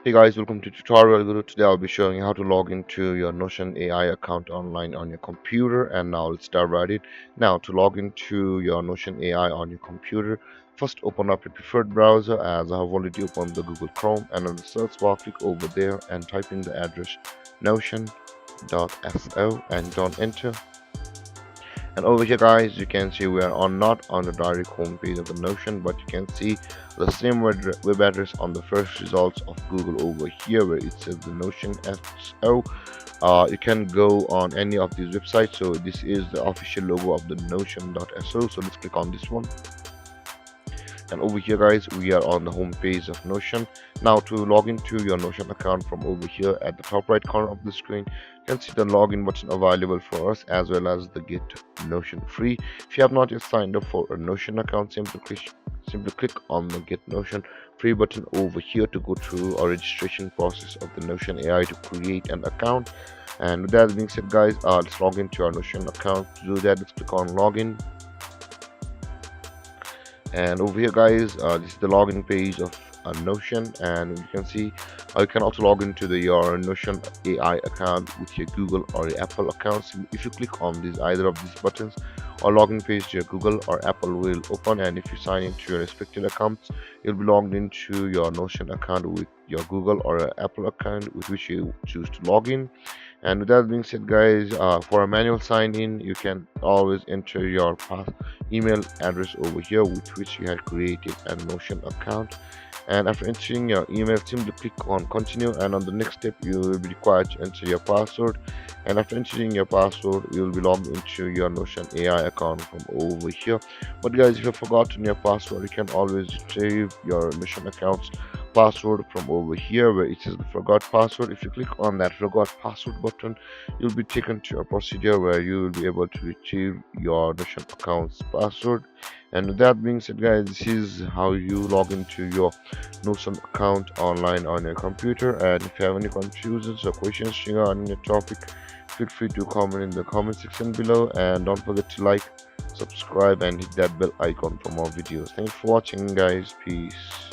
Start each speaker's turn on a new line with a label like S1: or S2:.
S1: Hey guys, welcome to tutorial guru. Today I'll be showing you how to log into your Notion AI account online on your computer. And now let's start right in. Now to log into your Notion AI on your computer, first open up your preferred browser, as I have already opened the Google Chrome, and on the search bar click over there and type in the address notion.so and don't enter. And over here guys, you can see we are on not on the direct home page of the Notion, but you can see the same web address on the first results of Google over here where it says the Notion SO. You can go on any of these websites. So this is the official logo of the Notion.so. So let's click on this one. And over here guys, we are on the home page of Notion. Now to log into your Notion account, from over here at the top right corner of the screen, you can see the login button available for us, as well as the get Notion free. If you have not yet signed up for a Notion account, simply click on the get Notion free button over here to go through a registration process of the Notion AI to create an account. And with that being said guys, let's log into our Notion account. To do that, let's click on login. And over here guys, this is the login page of Notion, and you can see you can also log into your Notion AI account with your Google or your Apple accounts. If you click on either of these buttons, or login page to your Google or Apple will open, and if you sign into your respective accounts, you'll be logged into your Notion account with your Google or your Apple account with which you choose to log in. And with that being said guys, for a manual sign in, you can always enter your email address over here with which you had created a Notion account. And after entering your email, simply click on continue, and on the next step you will be required to enter your password. And after entering your password, you will be logged into your Notion AI account from over here. But guys, if you've forgotten your password, you can always retrieve your Notion account's password from over here where it says the forgot password. If you click on that forgot password button, you'll be taken to a procedure where you will be able to retrieve your Notion account's password. And with that being said guys, this is how you log into your Notion account online on your computer. And if you have any confusions or questions regarding the topic, feel free to comment in the comment section below, and don't forget to like, subscribe and hit that bell icon for more videos. Thanks for watching guys. Peace.